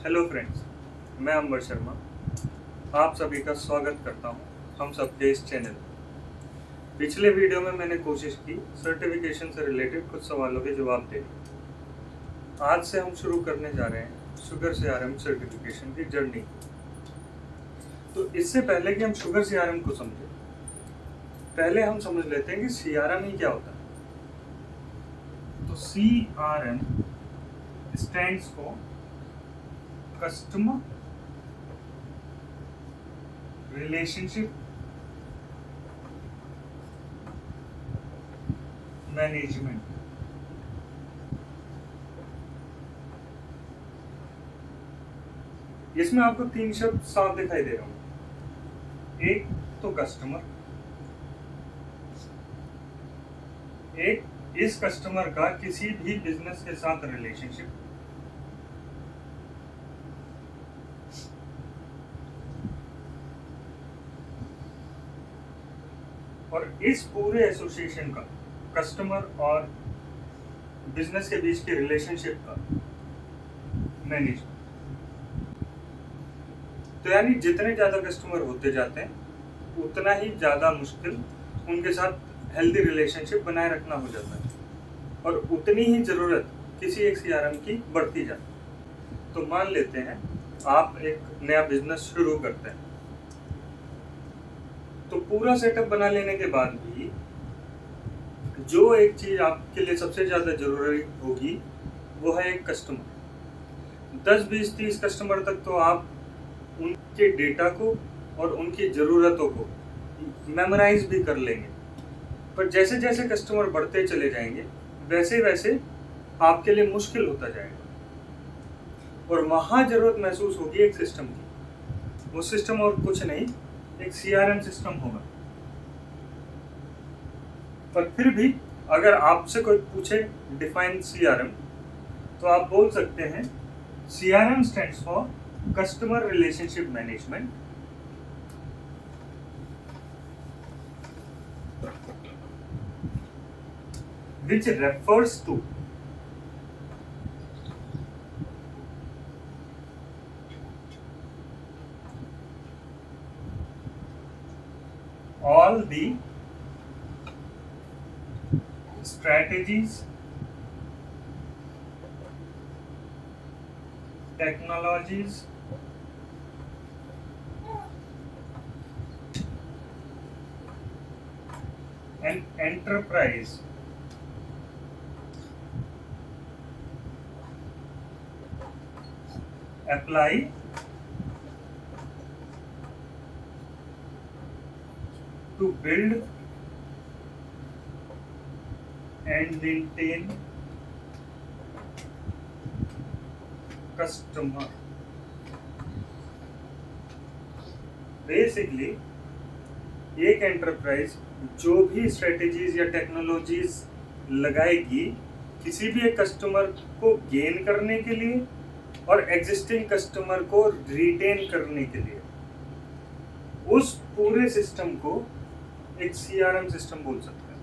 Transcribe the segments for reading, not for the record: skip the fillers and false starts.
Hello friends, मैं अंबर शर्मा आप सभी का स्वागत करता हूं हम सबके इस चैनल में। पिछले वीडियो में मैंने कोशिश की सर्टिफिकेशन से रिलेटेड कुछ सवालों के जवाब देने। आज से हम शुरू करने जा रहे हैं शुगर सीआरएम सर्टिफिकेशन की जर्नी। तो इससे पहले कि हम शुगर सीआरएम को समझें, पहले हम समझ लेते हैं कि सीआरएम ही क्या होता है। तो CRM stands for customer relationship management. इसमें आपको तीन शब्द साफ दिखाई दे रहा हूं। एक तो कस्टमर, एक इस कस्टमर का किसी भी बिजनेस के साथ रिलेशनशिप, और इस पूरे एसोसिएशन का कस्टमर और बिजनेस के बीच के रिलेशनशिप का मैनेजमेंट। तो यानी जितने ज्यादा कस्टमर होते जाते हैं उतना ही ज्यादा मुश्किल उनके साथ हेल्दी रिलेशनशिप बनाए रखना हो जाता है, और उतनी ही जरूरत किसी एक सीआरएम की बढ़ती जाती है। तो मान लेते हैं आप एक नया बिजनेस शुरू करते हैं, तो पूरा सेटअप बना लेने के बाद भी जो एक चीज आपके लिए सबसे ज्यादा जरूरी होगी वो है एक कस्टमर। 10, 20, 30 कस्टमर तक तो आप उनके डेटा को और उनकी जरूरतों को मेमोराइज भी कर लेंगे, पर जैसे जैसे कस्टमर बढ़ते चले जाएंगे वैसे वैसे आपके लिए मुश्किल होता जाएगा, और वहां जरूरत महसूस होगी एक सिस्टम की। वो सिस्टम और कुछ नहीं, एक सीआरएम सिस्टम होगा। पर फिर भी अगर आपसे कोई पूछे डिफाइन सीआरएम, तो आप बोल सकते हैं CRM stands for customer relationship management, which refers to all the strategies, technologies, and enterprise apply to build and maintain customer। Basically एक एंटरप्राइज जो भी स्ट्रेटेजीज या टेक्नोलॉजीज लगाएगी किसी भी एक कस्टमर को गेन करने के लिए और एग्जिस्टिंग कस्टमर को रिटेन करने के लिए, उस पूरे सिस्टम को एक सीआरएम सिस्टम बोल सकते हैं।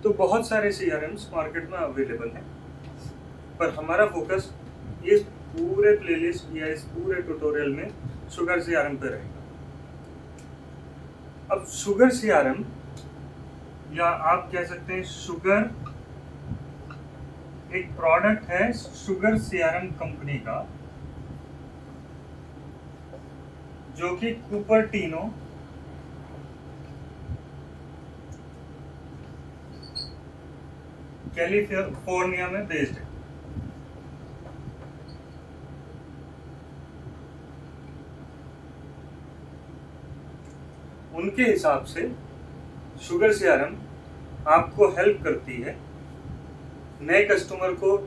तो बहुत सारे सीआरएम्स मार्केट में अवेलेबल हैं, पर हमारा फोकस इस पूरे प्लेलिस्ट या इस पूरे ट्यूटोरियल में शुगर सीआरएम पे रहेगा। अब शुगर सीआरएम, या आप कह सकते हैं शुगर, एक प्रोडक्ट है शुगर सीआरएम कंपनी का, जो कि कुपर्टिनो कैलिफोर्निया में बेस्ड है। उनके हिसाब से शुगर सीआरएम आपको हेल्प करती है नए कस्टमर को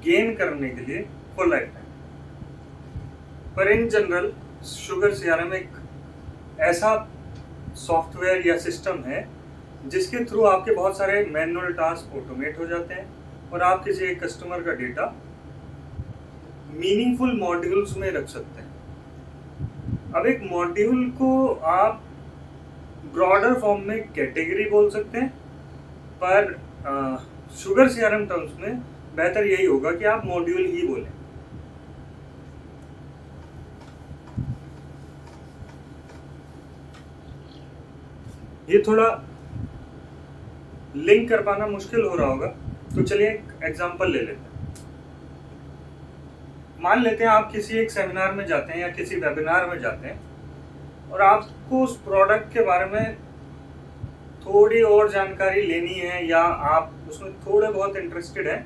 गेन करने के लिए फॉर लाइफ टाइम। पर इन जनरल शुगर सीआरएम एक ऐसा सॉफ्टवेयर या सिस्टम है जिसके थ्रू आपके बहुत सारे मैनुअल टास्क ऑटोमेट हो जाते हैं, और आप किसी एक कस्टमर का डेटा मीनिंगफुल मॉड्यूल्स में रख सकते हैं। अब एक मॉड्यूल को आप ब्रॉडर फॉर्म में कैटेगरी बोल सकते हैं, पर शुगर सीआरएम टर्म्स में बेहतर यही होगा कि आप मॉड्यूल ही बोलें। ये थोड़ा लिंक कर पाना मुश्किल हो रहा होगा, तो चलिए एक एग्जांपल ले लेते हैं। मान लेते हैं आप किसी एक सेमिनार में जाते हैं या किसी वेबिनार में जाते हैं और आपको उस प्रोडक्ट के बारे में थोड़ी और जानकारी लेनी है या आप उसमें थोड़े बहुत इंटरेस्टेड हैं,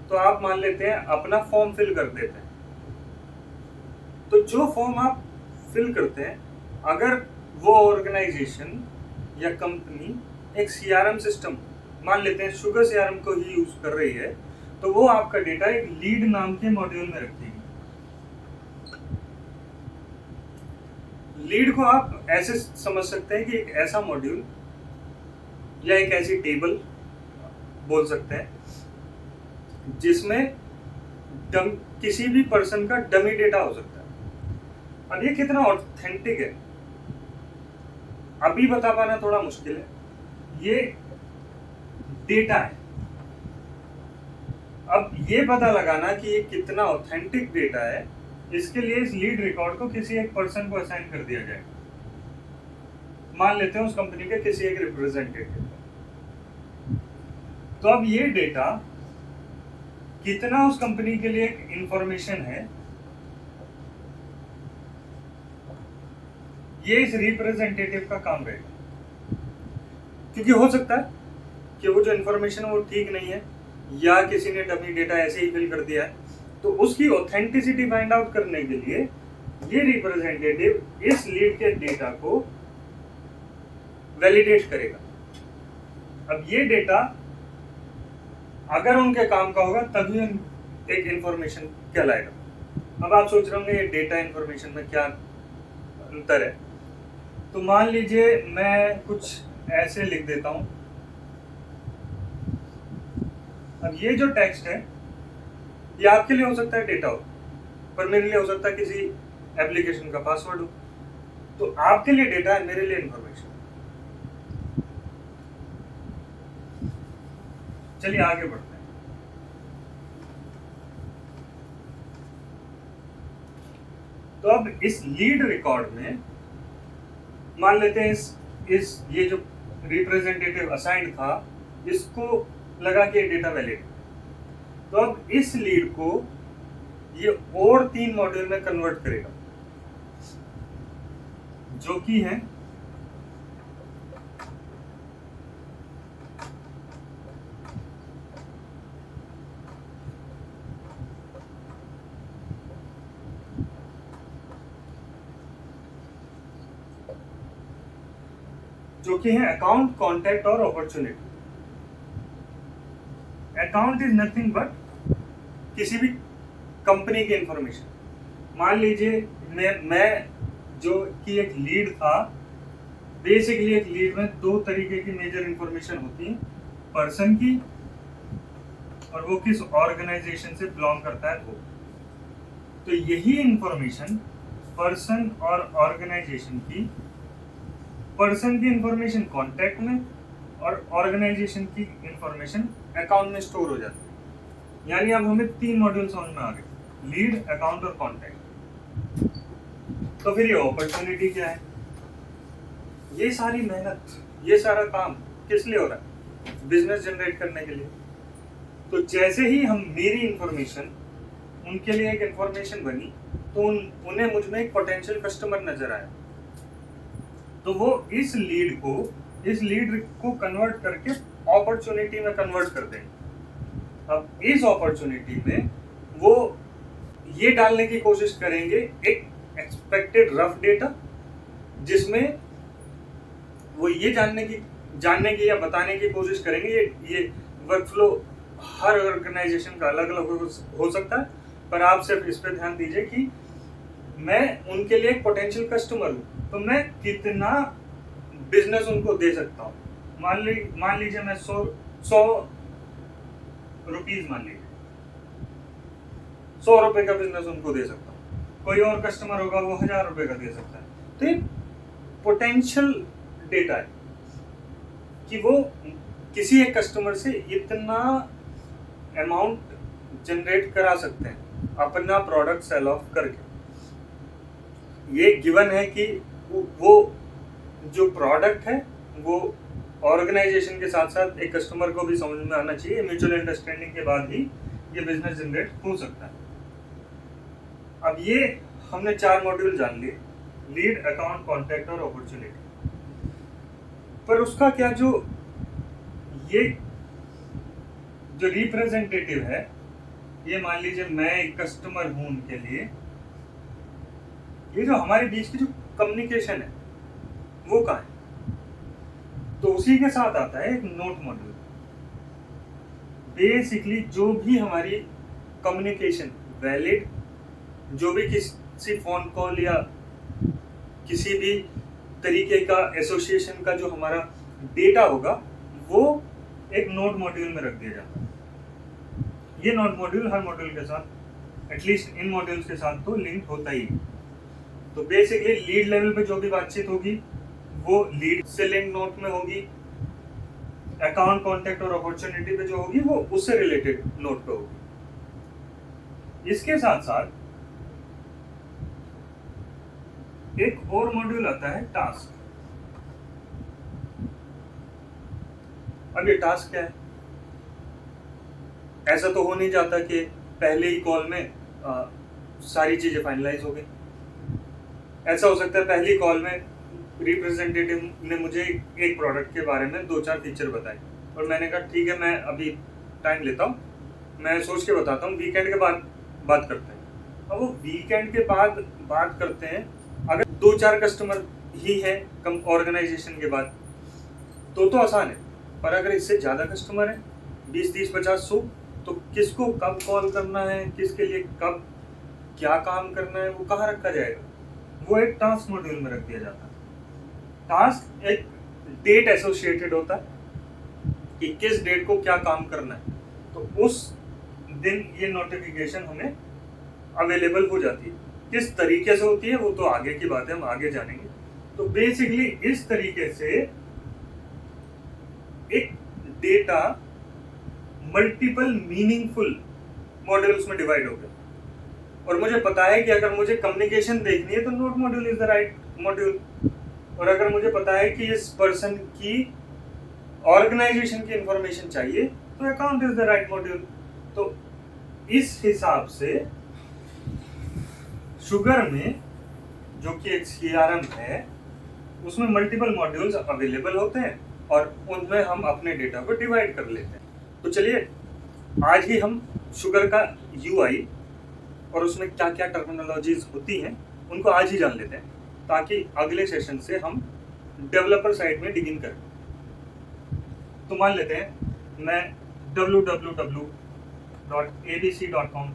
तो आप मान लेते हैं अपना फॉर्म फिल कर देते हैं। तो जो फॉर्म आप फिल करते हैं, अगर वो ऑर्गेनाइजेशन या कंपनी एक सीआरएम सिस्टम, मान लेते हैं शुगर सीआरएम को ही यूज कर रही है, तो वो आपका डेटा एक लीड नाम के मॉड्यूल में रखेगी। लीड को आप ऐसे समझ सकते हैं कि एक ऐसा मॉड्यूल या एक ऐसी टेबल बोल सकते हैं जिसमें किसी भी पर्सन का डमी डेटा हो सकता है। अब ये कितना ऑथेंटिक है अभी बता पाना थोड़ा मुश्किल है, ये डेटा है। अब ये पता लगाना कि ये कितना ऑथेंटिक डेटा है, इसके लिए इस लीड रिकॉर्ड को किसी एक पर्सन को असाइन कर दिया जाएगा। मान लेते हैं उस कंपनी के किसी एक रिप्रेजेंटेटिव। तो अब ये डेटा कितना उस कंपनी के लिए एक इंफॉर्मेशन है, ये इस रिप्रेजेंटेटिव का काम रहेगा। क्योंकि हो सकता है कि वो जो इंफॉर्मेशन है वो ठीक नहीं है या किसी ने डमी डेटा ऐसे ही फिल कर दिया है, तो उसकी ऑथेंटिसिटी फाइंड आउट करने के लिए ये रिप्रेजेंटेटिव इस लीड के डेटा को वैलिडेट करेगा। अब ये डेटा अगर उनके काम का होगा तभी एक इंफॉर्मेशन कहलाएगा। अब आप सोच रहे होंगे ये डेटा इंफॉर्मेशन में क्या अंतर है। तो मान लीजिए मैं कुछ ऐसे लिख देता हूं। अब ये जो टेक्स्ट है ये आपके लिए हो सकता है डेटा हो, पर मेरे लिए हो सकता है किसी एप्लीकेशन का पासवर्ड हो। तो आपके लिए डेटा है, मेरे लिए इंफॉर्मेशन। चलिए आगे बढ़ते हैं। तो अब इस लीड रिकॉर्ड में मान लेते हैं इस ये जो रिप्रेजेंटेटिव असाइंड था, इसको लगा कि डेटा वैलिड। तो अब इस लीड को ये और 3 मॉड्यूल में कन्वर्ट करेगा, जो कि है अकाउंट, कॉन्टैक्ट और opportunity. Account is nothing but किसी भी कंपनी की इंफॉर्मेशन। मान लीजिए मैं जो कि एक लीड था, बेसिकली एक लीड में 2 तरीके की मेजर इंफॉर्मेशन होती है, पर्सन की और वो किस ऑर्गेनाइजेशन से बिलोंग करता है वो। तो यही इंफॉर्मेशन पर्सन और ऑर्गेनाइजेशन की, पर्सन की इंफॉर्मेशन कॉन्टैक्ट में और ऑर्गेनाइजेशन की इंफॉर्मेशन अकाउंट में स्टोर हो जाती है। यानी अब हमें 3 मॉड्यूल समझ में आ गए, लीड, अकाउंट और कॉन्टैक्ट। तो फिर ये अपॉर्चुनिटी क्या है? ये सारी मेहनत, ये सारा काम किस लिए हो रहा है? बिजनेस जनरेट करने के लिए। तो जैसे ही हम मेरी इंफॉर्मेशन उनके लिए एक इंफॉर्मेशन बनी, तो उन्हें मुझ में एक पोटेंशियल कस्टमर नजर आया, तो वो इस लीड को कन्वर्ट करके अपॉर्चुनिटी में कन्वर्ट कर देंगे। अब इस अपॉर्चुनिटी में वो ये डालने की कोशिश करेंगे एक एक्सपेक्टेड रफ डेटा, जिसमें वो ये जानने की या बताने की कोशिश करेंगे ये वर्कफ्लो हर ऑर्गेनाइजेशन का अलग अलग हो सकता है, पर आप सिर्फ इस पे ध्यान दीजिए कि मैं उनके लिए एक पोटेंशियल कस्टमर हूँ, तो मैं कितना बिजनेस उनको दे सकता हूँ। मान लीजिए मैं 100 रुपीज, मान लीजिए 100 रुपए का बिजनेस उनको दे सकता हूँ। कोई और कस्टमर होगा वो 1000 रुपए का दे सकता है। तो ये पोटेंशियल डेटा है कि वो किसी एक कस्टमर से इतना अमाउंट जनरेट करा सकते हैं अपना प्रोडक्ट सेल ऑफ करके। ये गिवन है कि वो जो प्रोडक्ट है वो ऑर्गेनाइजेशन के साथ साथ एक कस्टमर को भी समझ में आना चाहिए। म्यूचुअल अंडरस्टैंडिंग के बाद ही ये बिजनेस जनरेट हो सकता है। अब ये हमने 4 मॉड्यूल जान लिए, लीड, अकाउंट, कॉन्टैक्ट और अपॉर्चुनिटी। पर उसका क्या ये जो रिप्रेजेंटेटिव है, ये मान लीजिए मैं एक कस्टमर हूं उनके लिए, ये जो हमारे बीच की जो कम्युनिकेशन है वो कहाँ है? तो उसी के साथ आता है एक नोट मॉड्यूल। बेसिकली जो भी हमारी कम्युनिकेशन वैलिड, जो भी किसी फोन कॉल या किसी भी तरीके का एसोसिएशन का जो हमारा डेटा होगा वो एक नोट मॉड्यूल में रख दिया जाता है। ये नोट मॉड्यूल हर मॉड्यूल के साथ, एटलीस्ट इन मॉड्यूल्स के साथ तो लिंक होता ही। तो बेसिकली लीड लेवल पे जो भी बातचीत होगी वो लीड से लिंक नोट में होगी, अकाउंट, कॉन्टैक्ट और अपॉर्चुनिटी पे जो होगी वो उससे रिलेटेड नोट पे होगी। इसके साथ साथ एक और मॉड्यूल आता है टास्क। अब ये टास्क क्या है? ऐसा तो हो नहीं जाता कि पहले ही कॉल में सारी चीजें फाइनलाइज हो गई। ऐसा हो सकता है पहली कॉल में रिप्रेजेंटेटिव ने मुझे एक प्रोडक्ट के बारे में 2-4 फीचर बताए और मैंने कहा ठीक है, मैं अभी टाइम लेता हूँ, मैं सोच के बताता हूँ, वीकेंड के बाद बात करते हैं। अब वो वीकेंड के बाद बात करते हैं, अगर 2-4 कस्टमर ही है कम ऑर्गेनाइजेशन के बाद तो आसान है। पर अगर इससे ज़्यादा कस्टमर है, 20, 30, 50, 100, तो किसको कब कॉल करना है, किसके लिए कब क्या काम करना है, वो कहाँ रखा जाएगा? वो एक टास्क मॉड्यूल में रख दिया जाता है। टास्क एक डेट एसोसिएटेड होता है कि किस डेट को क्या काम करना है, तो उस दिन ये नोटिफिकेशन हमें अवेलेबल हो जाती है। किस तरीके से होती है वो तो आगे की बात है, हम आगे जानेंगे। तो बेसिकली इस तरीके से एक डेटा मल्टीपल मीनिंगफुल मॉड्यूल्स में डिवाइड हो गया। और मुझे पता है कि अगर मुझे कम्युनिकेशन देखनी है तो note module is the right module, और अगर मुझे पता है कि इस पर्सन की ऑर्गेनाइजेशन की इंफॉर्मेशन चाहिए तो account is the right module. तो इस हिसाब से शुगर में जो कि एक CRM है उसमें मल्टीपल मॉड्यूल्स अवेलेबल होते हैं और उनमें हम अपने डेटा को डिवाइड कर लेते हैं। तो चलिए आज ही हम शुगर का UI और उसमें क्या क्या टर्मिनोलॉजीज होती हैं उनको आज ही जान लेते हैं, ताकि अगले सेशन से हम डेवलपर साइड में डिगिन करें। तो मान लेते हैं मैं www.abc.com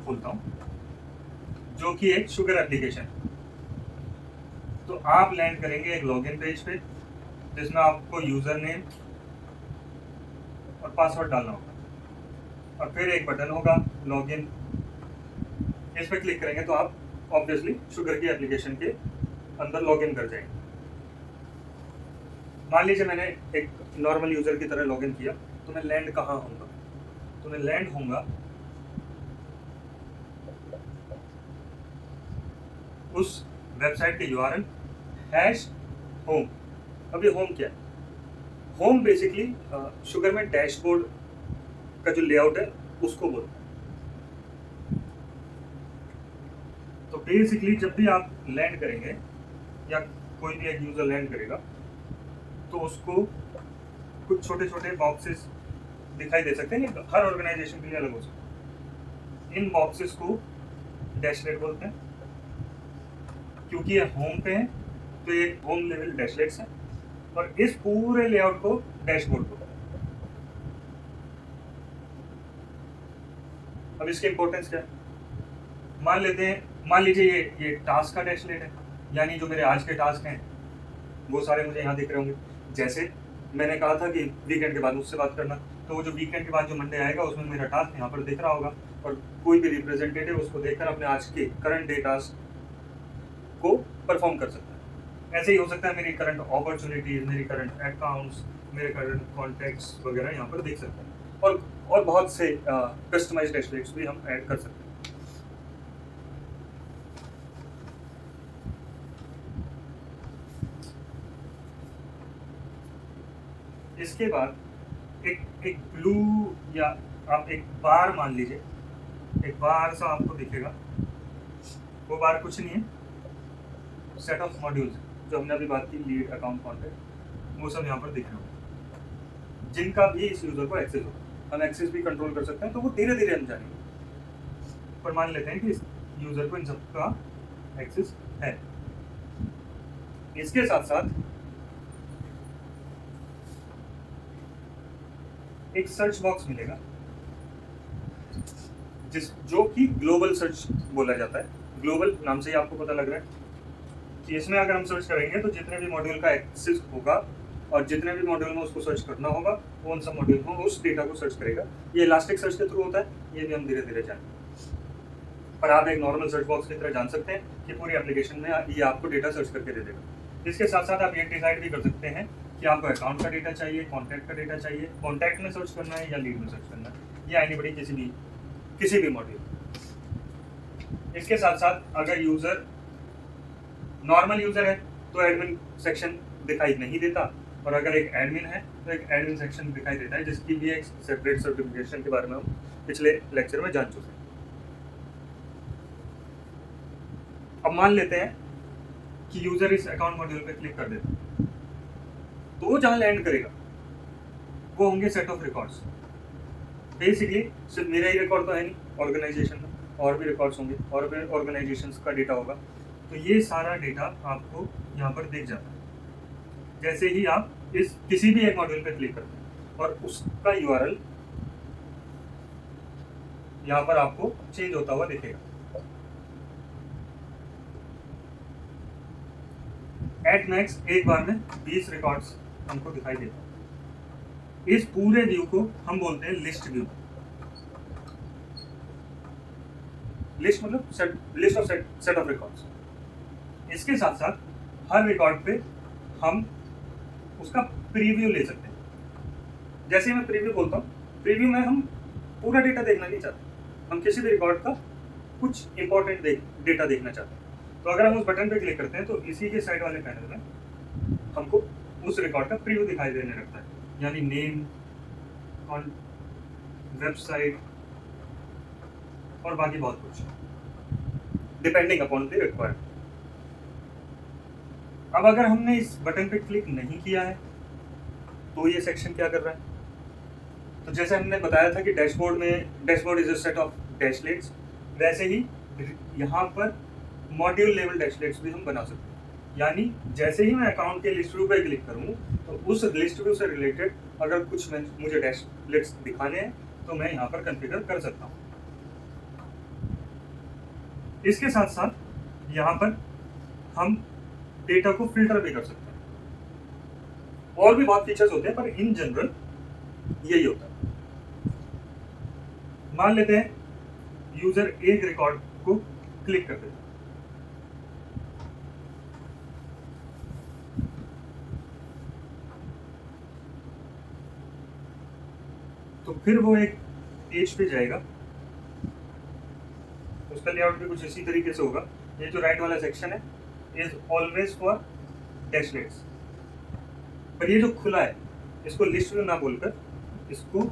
खोलता हूँ जो कि एक शुगर एप्लीकेशन। तो आप लैंड करेंगे एक लॉगिन पेज पे जिसमें आपको यूजर नेम और पासवर्ड डालना होगा, और फिर एक बटन होगा लॉगिन। इस पर क्लिक करेंगे तो आप ऑब्वियसली शुगर की एप्लीकेशन के अंदर लॉगिन कर जाएंगे। मान लीजिए मैंने एक नॉर्मल यूजर की तरह लॉगिन किया, तो मैं लैंड कहाँ होऊंगा? तो मैं लैंड होऊंगा उस वेबसाइट के URL #home। अब ये होम क्या है? होम बेसिकली शुगर में डैशबोर्ड का जो लेआउट है उसको बोलते हैं। तो बेसिकली जब भी आप लैंड करेंगे या कोई भी एक यूजर लैंड करेगा तो उसको कुछ छोटे छोटे बॉक्सेस दिखाई दे सकते हैं, हर ऑर्गेनाइजेशन के लिए अलग हो सकते हैं। इन बॉक्सेस को डैशलेट बोलते हैं। क्योंकि ये होम पे है तो ये होम लेवल डैशलेट्स हैं, और इस पूरे लेआउट को डैशबोर्ड बोलते हैं। अब इसकी इंपॉर्टेंस क्या है? मान लीजिए ये टास्क का डैशलेट है, यानी जो मेरे आज के टास्क हैं वो सारे मुझे यहाँ दिख रहे होंगे। जैसे मैंने कहा था कि वीकेंड के बाद उससे बात करना, तो वो जो वीकेंड के बाद जो मंडे आएगा उसमें मेरा टास्क यहाँ पर दिख रहा होगा, और कोई भी रिप्रेजेंटेटिव उसको देखकर अपने आज के करंट डे टास्क को परफॉर्म कर सकता है। ऐसे ही हो सकता है मेरी करंट अपॉर्चुनिटीज, मेरी करंट अकाउंट्स, मेरे करंट कॉन्टैक्ट्स वगैरह यहाँ पर देख सकते हैं, और बहुत से कस्टमाइज्ड डैशबोर्ड्स भी हम ऐड कर सकते हैं। इसके बाद एक ब्लू, या आप एक बार मान लीजिए, एक बार सा आपको दिखेगा। वो बार कुछ नहीं है, सेट ऑफ मॉड्यूल्स जो हमने अभी बात की, लीड, अकाउंट, कॉन्टैक्ट, वो सब यहाँ पर दिख रहा होगा, जिनका भी इस यूजर को एक्सेस होगा। हम एक्सेस भी कंट्रोल कर सकते हैं, तो वो धीरे धीरे हम जानेंगे, पर मान लेते हैं कि इस यूजर को इन सब का एक्सेस है। इसके साथ साथ एक सर्च बॉक्स मिलेगा, जो कि ग्लोबल सर्च बोला जाता है। ग्लोबल नाम से ही आपको पता लग रहा है कि इसमें अगर हम सर्च करेंगे तो जितने भी मॉड्यूल का एक्सेस होगा और जितने भी मॉड्यूल में उसको सर्च करना होगा, वो उन सब मॉड्यूल में उस डेटा को सर्च करेगा। ये इलास्टिक सर्च के थ्रू होता है, ये भी हम धीरे धीरे जानेंगे। पर आप एक नॉर्मल सर्च बॉक्स की तरह जान सकते हैं कि पूरी एप्लीकेशन में ये आपको डेटा सर्च करके दे देगा। इसके साथ साथ आप ये डिसाइड भी कर सकते हैं कि आपको अकाउंट का डेटा चाहिए, कॉन्टैक्ट का डेटा चाहिए, कॉन्टैक्ट में सर्च करना है या लीड में सर्च करना है, या एनीबॉडी, किसी भी मॉड्यूल। इसके साथ साथ अगर यूजर नॉर्मल यूजर है तो एडमिन सेक्शन दिखाई नहीं देता, और अगर एक एडमिन है तो एक एडमिन सेक्शन दिखाई देता है, जिसकी भी एक सेपरेट सर्टिफिकेशन के बारे में हम पिछले लेक्चर में जान चुके हैं। अब मान लेते हैं कि यूजर इस अकाउंट मॉड्यूल पे क्लिक कर देता है, तो वो जहां लैंड करेगा वो होंगे सेट ऑफ रिकॉर्ड्स। बेसिकली सिर्फ मेरा ही रिकॉर्ड तो है नहीं, ऑर्गेनाइजेशन में और भी रिकॉर्ड्स होंगे, और भी ऑर्गेनाइजेशंस का डेटा होगा। तो ये सारा डेटा आपको यहाँ पर दिख जाता है जैसे ही आप इस किसी भी एक मॉड्यूल पे क्लिक करते हैं, और उसका यूआरएल यहाँ पर आपको चेंज होता हुआ दिखेगा। एट मैक्स एक बार में 20 रिकॉर्ड्स हमको दिखाई देता है। इस पूरे व्यू को हम बोलते हैं लिस्ट व्यू। लिस्ट मतलब list of set of records. इसके साथ साथ हर रिकॉर्ड पे हम उसका प्रीव्यू ले सकते हैं। जैसे मैं प्रीव्यू बोलता हूँ, प्रीव्यू में हम पूरा डेटा देखना नहीं चाहते, हम किसी भी रिकॉर्ड का कुछ इंपॉर्टेंट डेटा देखना चाहते हैं। तो अगर हम उस बटन पे क्लिक करते हैं तो इसी के साइड वाले पैनल में हमको उस रिकॉर्ड का प्रीव्यू दिखाई देने लगता है, यानी नेम, वेबसाइट और बाकी बहुत कुछ, डिपेंडिंग अपॉन द रिक्वायरमेंट। अब अगर हमने इस बटन पे क्लिक नहीं किया है तो ये सेक्शन क्या कर रहा है? तो जैसे हमने बताया था कि dashboard is a set of dashlets, वैसे ही यहाँ पर मॉड्यूल लेवल डैशलेट्स भी हम बना सकते हैं। यानी जैसे ही मैं अकाउंट के लिस्ट व्यू पे क्लिक करूँ तो उस लिस्ट व्यू से रिलेटेड अगर कुछ मुझे डैशलेट्स दिखाने हैं तो मैं यहाँ पर कॉन्फ़िगर कर सकता हूँ। इसके साथ साथ यहाँ पर हम डेटा को फिल्टर भी कर सकते हैं। और भी बहुत फीचर्स होते हैं, पर इन जनरल यही होता है। मान लेते हैं यूजर एक रिकॉर्ड को क्लिक कर देता है, तो फिर वो एक पेज पे जाएगा। उसका लेआउट भी कुछ इसी तरीके से होगा। ये जो राइट वाला सेक्शन है इज ऑलवेज फॉर डैशलेट्स, पर ये जो खुला है इसको लिस्ट व्यू ना बोलकर इसको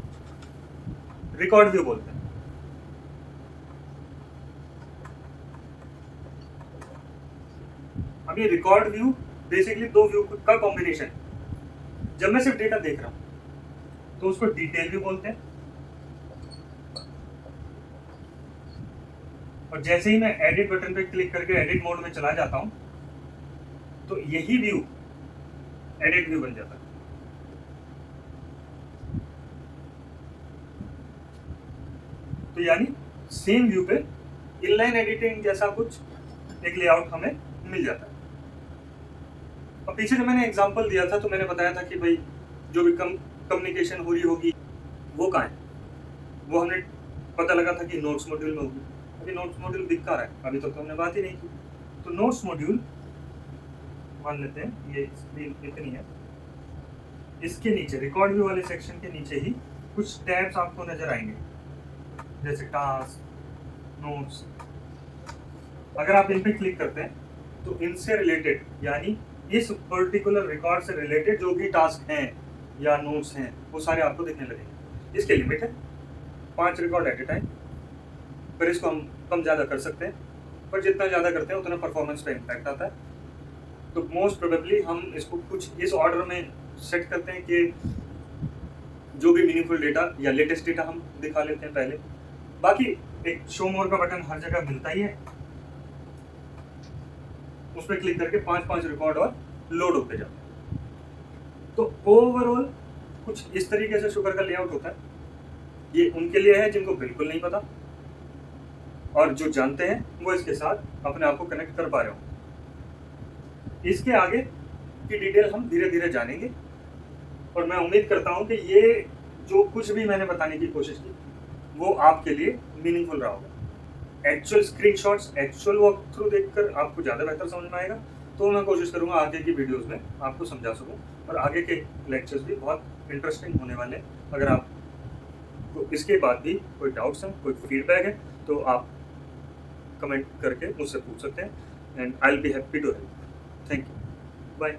रिकॉर्ड व्यू बोलते हैं। अब ये रिकॉर्ड व्यू बेसिकली दो व्यू का कॉम्बिनेशन। जब मैं सिर्फ डेटा देख रहा हूं तो उसको डिटेल व्यू बोलते हैं, और जैसे ही मैं एडिट बटन पे क्लिक करके एडिट मोड में चला जाता हूं तो यही व्यू एडिट व्यू बन जाता है। तो यानी सेम व्यू पे इनलाइन एडिटिंग जैसा कुछ एक लेआउट हमें मिल जाता है। अब पीछे जो मैंने एग्जांपल दिया था तो मैंने बताया था कि भाई जो भी कम्युनिकेशन हो रही होगी वो कहाँ है, वो हमने पता लगा था कि नोट्स मॉड्यूल में होगी। अभी नोट्स मॉड्यूल दिख कहाँ रहा है, अभी तक तो हमने बात ही नहीं की। तो नोट्स मॉड्यूल मान लेते हैं ये स्क्रीन इतनी है, इसके नीचे रिकॉर्ड व्यू वाले सेक्शन के नीचे ही कुछ टैब्स आपको नजर आएंगे, जैसे टास्क, नोट्स। अगर आप इन पे क्लिक करते हैं तो इनसे रिलेटेड, यानी इस पर्टिकुलर रिकॉर्ड से रिलेटेड जो भी टास्क हैं या नोट्स हैं वो सारे आपको दिखने लगेंगे। इसके लिमिट है 5 रिकॉर्ड एट ए टाइम, फिर इसको हम कम ज़्यादा कर सकते हैं, पर जितना ज़्यादा करते हैं उतना परफॉर्मेंस पे इम्पैक्ट आता है। तो मोस्ट प्रोबेबली हम इसको कुछ इस ऑर्डर में सेट करते हैं कि जो भी मीनिंगफुल डेटा या लेटेस्ट डेटा हम दिखा लेते हैं पहले। बाकी एक शो मोर का बटन हर जगह मिलता ही है, उस पर क्लिक करके 5-5 रिकॉर्ड और लोड होते जाते हैं। तो ओवरऑल कुछ इस तरीके से शुगर का लेआउट होता है। ये उनके लिए है जिनको बिल्कुल नहीं पता, और जो जानते हैं वो इसके साथ अपने आप को कनेक्ट कर पा रहे हो। इसके आगे की डिटेल हम धीरे धीरे जानेंगे, और मैं उम्मीद करता हूं कि ये जो कुछ भी मैंने बताने की कोशिश की वो आपके लिए मीनिंगफुल रहा होगा। Actual screenshots, actual walk through देखकर आपको ज़्यादा बेहतर समझ में आएगा। तो मैं कोशिश करूंगा आगे की वीडियोस में आपको समझा सकूं, और आगे के लेक्चर्स भी बहुत इंटरेस्टिंग होने वाले हैं। अगर आपको इसके बाद भी कोई डाउट्स हैं, कोई फीडबैक है, तो आप कमेंट करके मुझसे पूछ सकते हैं, and I will be happy to help. Thank you, bye.